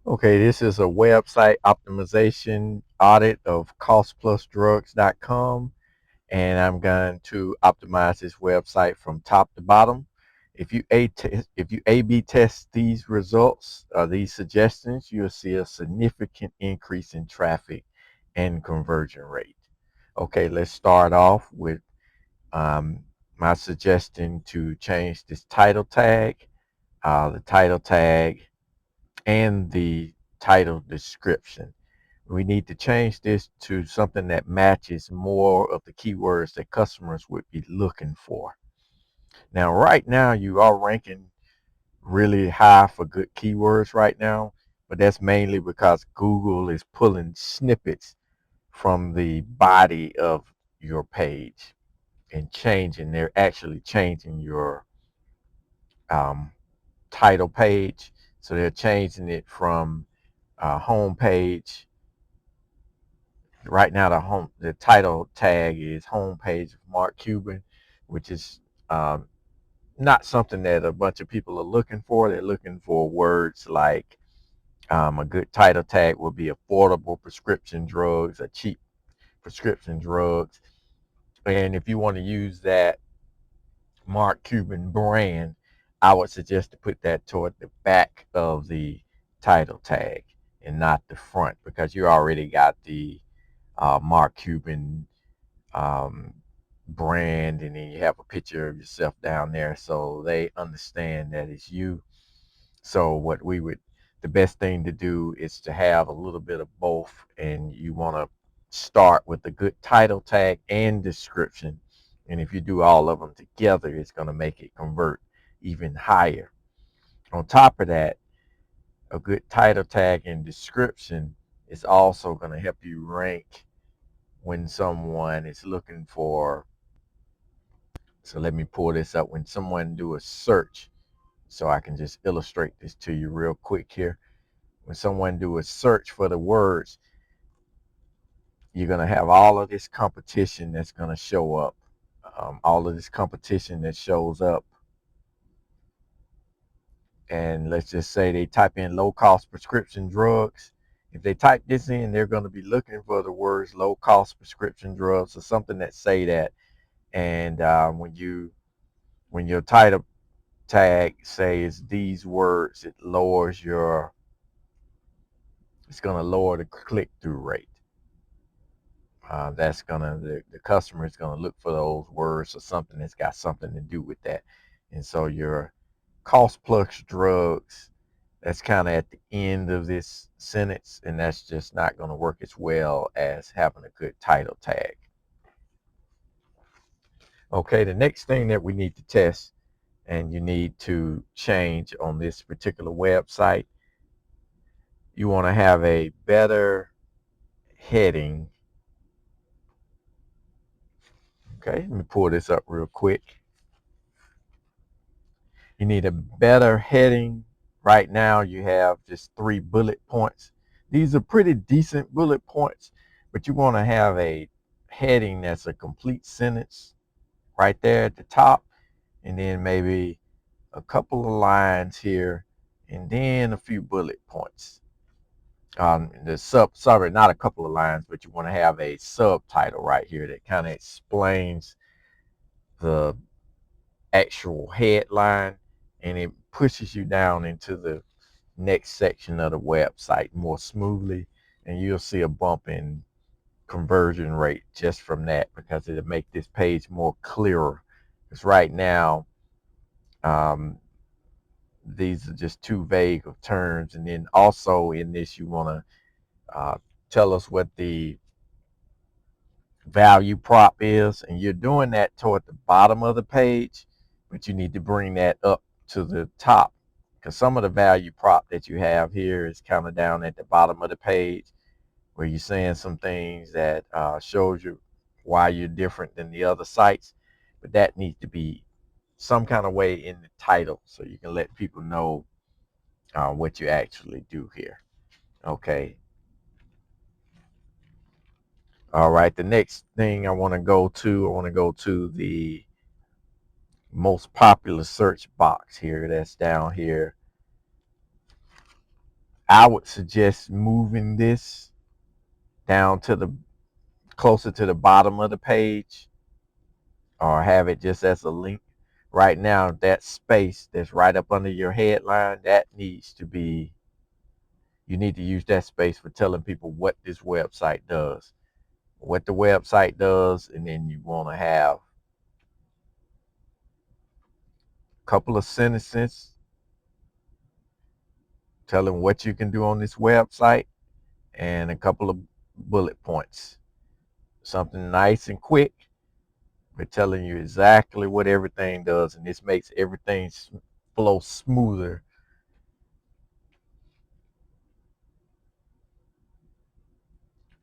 Okay, this is a website optimization audit of costplusdrugs.com, and I'm going to optimize this website from top to bottom. If you A/B test these results, these suggestions, you'll see a significant increase in traffic and conversion rate. Okay, let's start off with um, my suggestion to change this title tag, the title tag and the title description. We need to change this to something that matches more of the keywords that customers would be looking for. Now, right now, you are ranking really high for good keywords right now, but that's mainly because Google is pulling snippets from the body of your page and they're actually changing your um, title page. So they're changing it from home page. Right now, the title tag is homepage of Mark Cuban, which is um, not something that a bunch of people are looking for. They're looking for words like a good title tag would be affordable prescription drugs, or cheap prescription drugs. And if you want to use that Mark Cuban brand, I would suggest to put that toward the back of the title tag and not the front, because you already got the Mark Cuban um, brand, and then you have a picture of yourself down there, so they understand that it's you. So the best thing to do is to have a little bit of both, and you want to start with a good title tag and description. And if you do all of them together, it's going to make it convert even higher. On top of that, a good title tag and description is also going to help you rank when someone is looking for. So let me pull this up. When someone do a search, so I can just illustrate this to you real quick here. When someone do a search for the words, you're going to have all of this competition that's going to show up. All of this competition that shows up. And let's just say they type in low cost prescription drugs. If they type this in, they're going to be looking for the words low cost prescription drugs or something that say that. And when your title tag says these words, it's going to lower the click through rate. The customer is gonna look for those words or something that's got something to do with that. And so your cost plus drugs, that's kind of at the end of this sentence, and that's just not going to work as well as having a good title tag. Okay, the next thing that we need to test and you need to change on this particular website, you want to have a better heading. Okay, let me pull this up real quick. You need a better heading. Right now, you have just 3 bullet points. These are pretty decent bullet points, but you want to have a heading that's a complete sentence right there at the top, and then maybe a couple of lines here, and then a few bullet points. Sorry, not a couple of lines, but you want to have a subtitle right here that kind of explains the actual headline, and it pushes you down into the next section of the website more smoothly, and you'll see a bump in conversion rate just from that, because it'll make this page more clearer. Because right now, um, these are just too vague of terms. And then also in this, you want to tell us what the value prop is, and you're doing that toward the bottom of the page, but you need to bring that up to the top, because some of the value prop that you have here is kind of down at the bottom of the page, where you're saying some things that shows you why you're different than the other sites, but that needs to be some kind of way in the title so you can let people know what you actually do here. Okay. All right. The next thing I want to go to the most popular search box here, that's down here. I would suggest moving this down to the closer to the bottom of the page, or have it just as a link. Right now, that space that's right up under your headline, that needs to be, you need to use that space for telling people what this website does, what the website does, and then you want to have a couple of sentences telling what you can do on this website and a couple of bullet points. Something nice and quick. We're telling you exactly what everything does, and this makes everything flow smoother.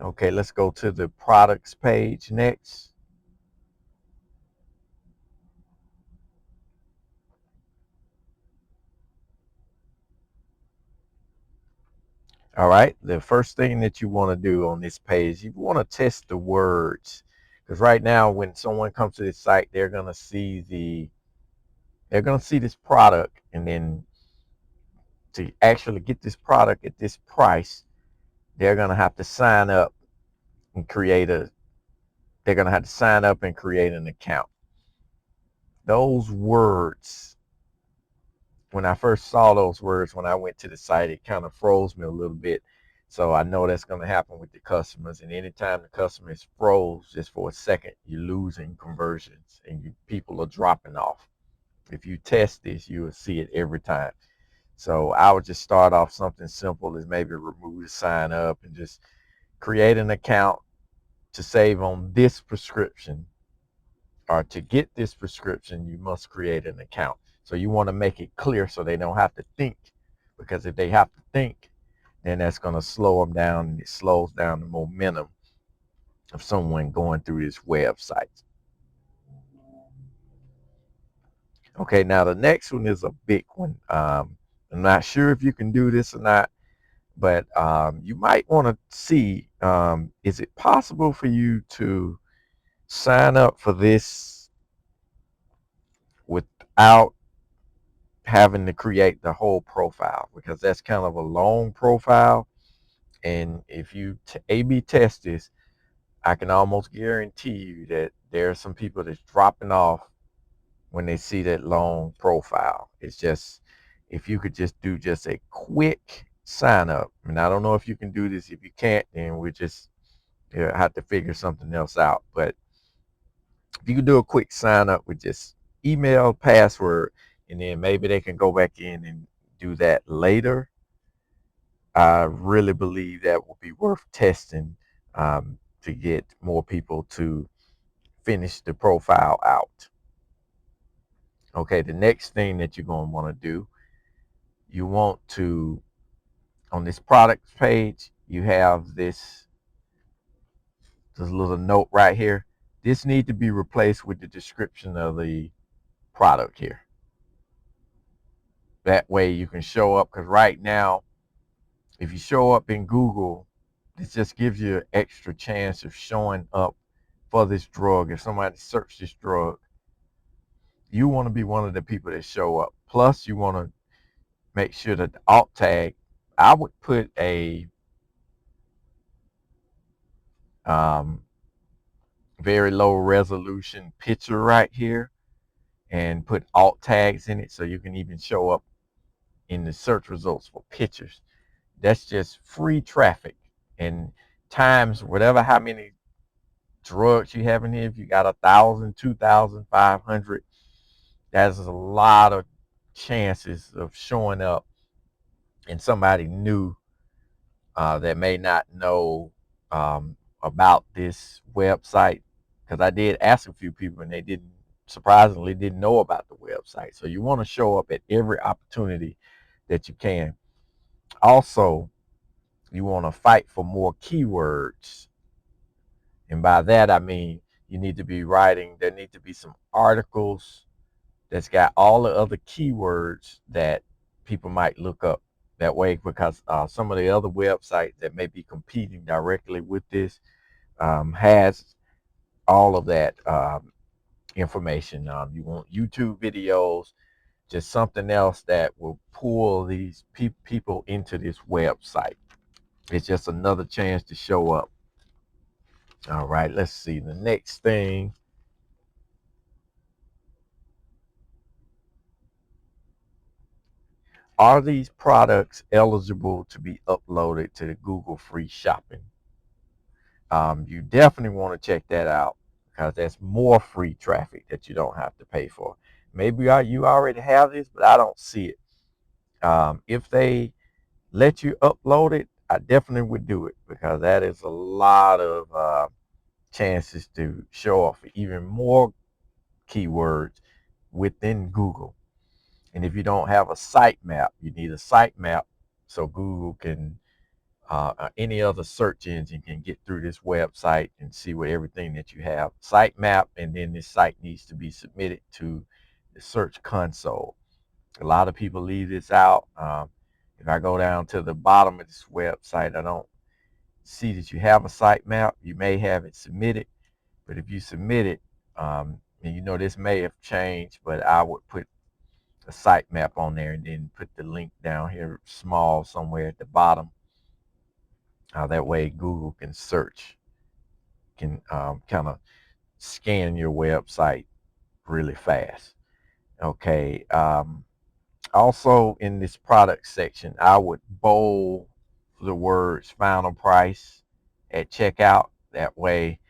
Okay, let's go to the products page next. All right, the first thing that you want to do on this page, you want to test the words, because right now when someone comes to this site, they're going to see this product, and then to actually get this product at this price, they're going to have to sign up and create a they're going to have to sign up and create an account. Those words, when I first saw those words when I went to the site, it kind of froze me a little bit. So I know that's going to happen with the customers. And anytime the customer is froze just for a second, you're losing conversions and people are dropping off. If you test this, you will see it every time. So I would just start off something simple as maybe remove the sign up and just create an account to save on this prescription, or to get this prescription, you must create an account. So you want to make it clear so they don't have to think, because if they have to think, then that's going to slow them down, and it slows down the momentum of someone going through this website. Okay, now the next one is a big one. I'm not sure if you can do this or not, but you might want to see, is it possible for you to sign up for this without having to create the whole profile, because that's kind of a long profile. And if you A/B test this, I can almost guarantee you that there are some people that's dropping off when they see that long profile. It's just, if you could just do just a quick sign up, and I don't know if you can do this. If you can't, then we just have to figure something else out. But if you can do a quick sign up with just email, password, and then maybe they can go back in and do that later, I really believe that will be worth testing, to get more people to finish the profile out. Okay, the next thing that you're going to want to do, you want to, on this products page, you have this little note right here. This needs to be replaced with the description of the product here. That way you can show up, because right now, if you show up in Google, this just gives you an extra chance of showing up for this drug. If somebody search this drug, you want to be one of the people that show up. Plus, you want to make sure that the alt tag, I would put a um, very low resolution picture right here and put alt tags in it, so you can even show up in the search results for pictures. That's just free traffic, and times whatever how many drugs you have in here. If you got 1,000, 2,500, that's a lot of chances of showing up, and somebody new that may not know about this website. Because I did ask a few people, and they didn't, surprisingly, didn't know about the website. So you want to show up at every opportunity that you can. Also, you want to fight for more keywords. And by that, I mean, you need to be writing, there need to be some articles that's got all the other keywords that people might look up that way, because some of the other websites that may be competing directly with this has all of that information. You want YouTube videos, just something else that will pull these people into this website. It's just another chance to show up. All right, let's see. The next thing, are these products eligible to be uploaded to the Google free shopping? You definitely want to check that out because that's more free traffic that you don't have to pay for. Maybe you already have this, but I don't see it. If they let you upload it, I definitely would do it because that is a lot of chances to show off even more keywords within Google. And if you don't have a sitemap, you need a sitemap so Google can any other search engine can get through this website and see what everything that you have. Sitemap, and then this site needs to be submitted to the search console. A lot of people leave this out. If I go down to the bottom of this website, I don't see that you have a sitemap. You may have it submitted, but if you submit it, and you know this may have changed, but I would put a sitemap on there and then put the link down here small somewhere at the bottom. That way Google can search, can kind of scan your website really fast. Okay. Also in this product section, I would bold the words final price at checkout. That way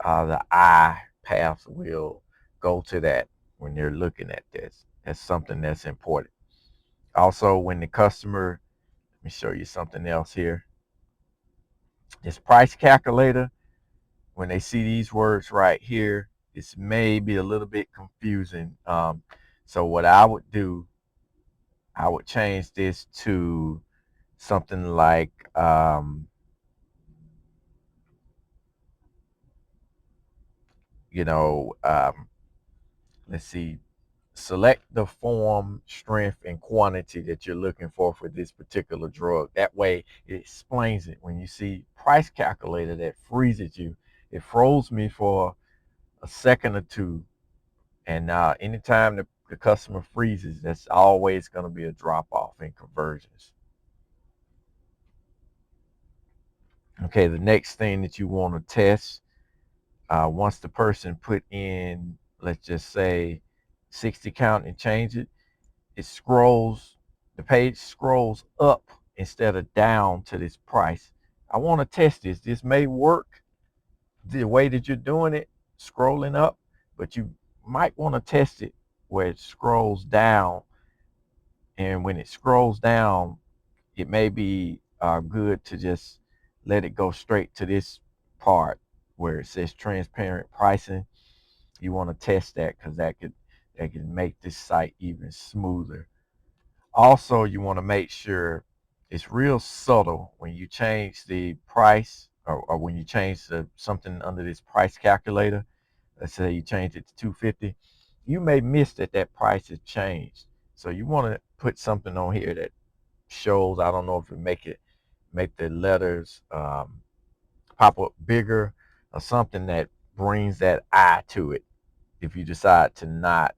the eye path will go to that when they're looking at this. That's something that's important. Also, when the customer, let me show you something else here. This price calculator, when they see these words right here, this may be a little bit confusing. So what I would do, I would change this to something like, you know, let's see, select the form, strength, and quantity that you're looking for this particular drug. That way it explains it. When you see price calculator, that freezes you. It froze me for a second or two. And anytime the customer freezes, that's always going to be a drop off in conversions. Okay, the next thing that you want to test, once the person put in, let's just say 60 count and change it, it scrolls, the page scrolls up instead of down to this price. I want to test this. This may work the way that you're doing it, scrolling up, but you might want to test it where it scrolls down. And when it scrolls down, it may be good to just let it go straight to this part where it says transparent pricing. You want to test that because that could make this site even smoother. Also, you want to make sure it's real subtle when you change the price, or when you change something under this price calculator. Let's say you change it to 250. You may miss that price has changed. So you want to put something on here that shows. I don't know if it make the letters pop up bigger, or something that brings that eye to it. If you decide to not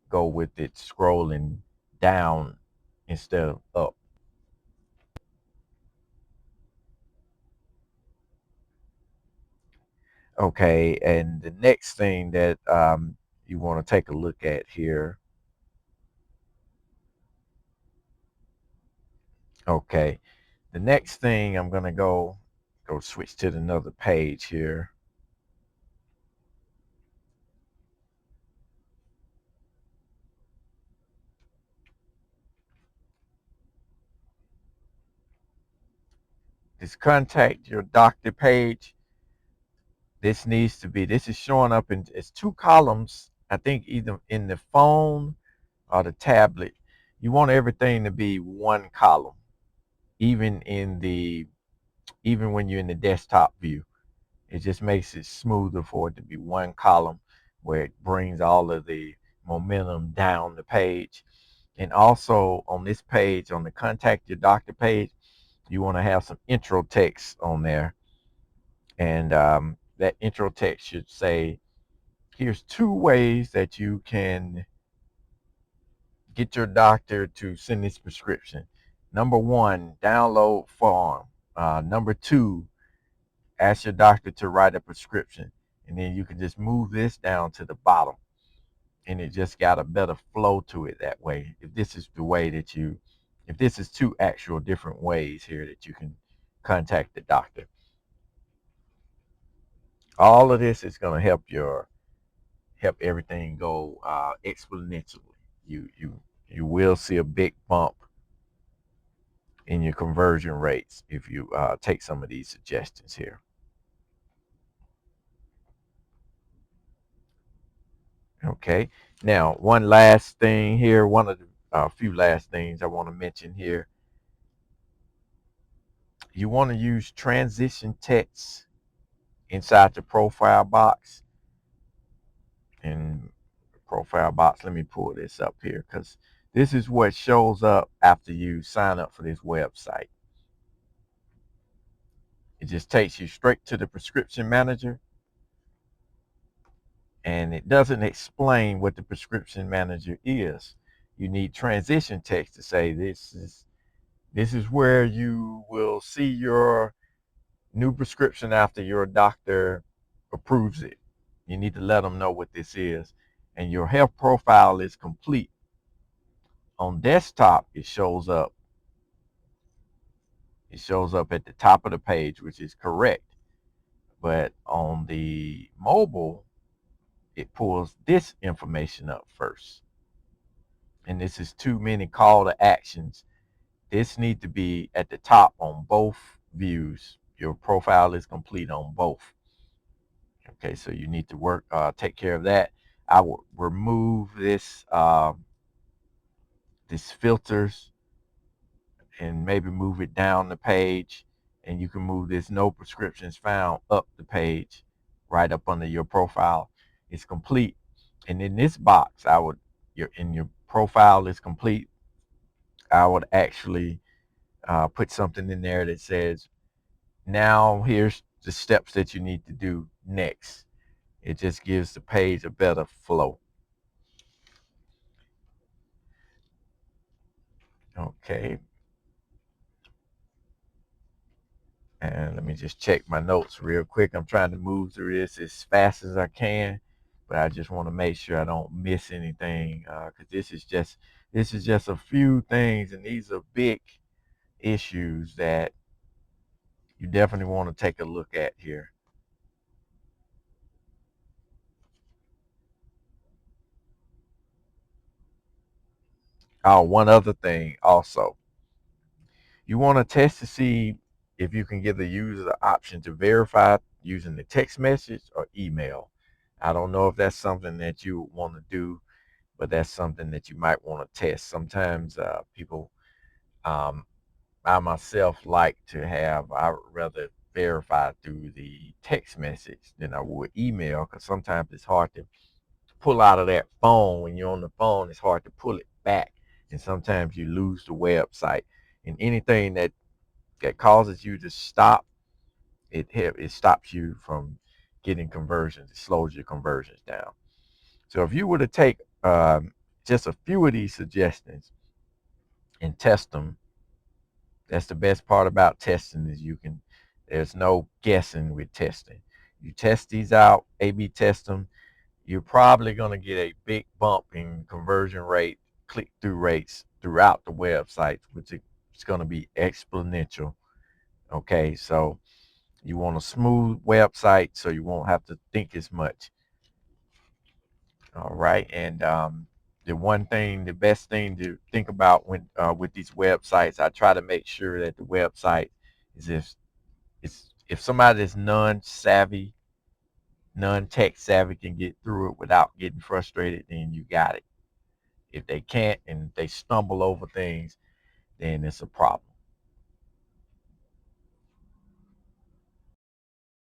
go with it scrolling down instead of up. Okay, and the next thing that you want to take a look at here. Okay, the next thing I'm gonna go switch to another page here. This contact your doctor page. This is showing up in it's two columns. I think either in the phone or the tablet. You want everything to be one column, even even when you're in the desktop view. It just makes it smoother for it to be one column where it brings all of the momentum down the page. And also on this page, on the contact your doctor page, you want to have some intro text on there. And that intro text should say, here's two ways that you can get your doctor to send this prescription. Number one, download form. Number two, ask your doctor to write a prescription. And then you can just move this down to the bottom. And it just got a better flow to it that way. If this is the way that if this is two actual different ways here that you can contact the doctor. All of this is going to help everything go exponentially. You will see a big bump in your conversion rates if you take some of these suggestions here. Okay. Now, one last thing here, one of the few last things I want to mention here. You want to use transition text inside the profile box. And profile box, let me pull this up here because this is what shows up after you sign up for this website. It just takes you straight to the prescription manager, and it doesn't explain what the prescription manager is. You need transition text to say this is where you will see your new prescription after your doctor approves it. You need to let them know what this is. And your health profile is complete. On desktop, it shows up. It shows up at the top of the page, which is correct. But on the mobile, it pulls this information up first. And this is too many call to actions. This needs to be at the top on both views. Your profile is complete on both. Okay, so you need to take care of that. I will remove this filters and maybe move it down the page, and you can move this no prescriptions found up the page, right up under your profile. It's complete, and in this box, your profile is complete. I would actually put something in there that says, now here's the steps that you need to do next. It just gives the page a better flow. Okay, and let me just check my notes real quick. I'm trying to move through this as fast as I can, but I just want to make sure I don't miss anything because this is just a few things, and these are big issues that you definitely want to take a look at here. Oh, one other thing also. You want to test to see if you can give the user the option to verify using the text message or email. I don't know if that's something that you want to do, but that's something that you might want to test. Sometimes people, um, I myself like to I would rather verify through the text message than I would email because sometimes it's hard to pull out of that phone. When you're on the phone, it's hard to pull it back. And sometimes you lose the website. And anything that causes you to stop, it stops you from getting conversions. It slows your conversions down. So if you were to take just a few of these suggestions and test them, that's the best part about testing is there's no guessing with testing. You test these out, A/B test them. You're probably going to get a big bump in conversion rate, click-through rates throughout the website, which is going to be exponential. Okay, so you want a smooth website so you won't have to think as much. All right, and the best thing to think about when with these websites, I try to make sure that the website is if somebody that's non-savvy, non-tech savvy can get through it without getting frustrated, then you got it. If they can't and they stumble over things, then it's a problem.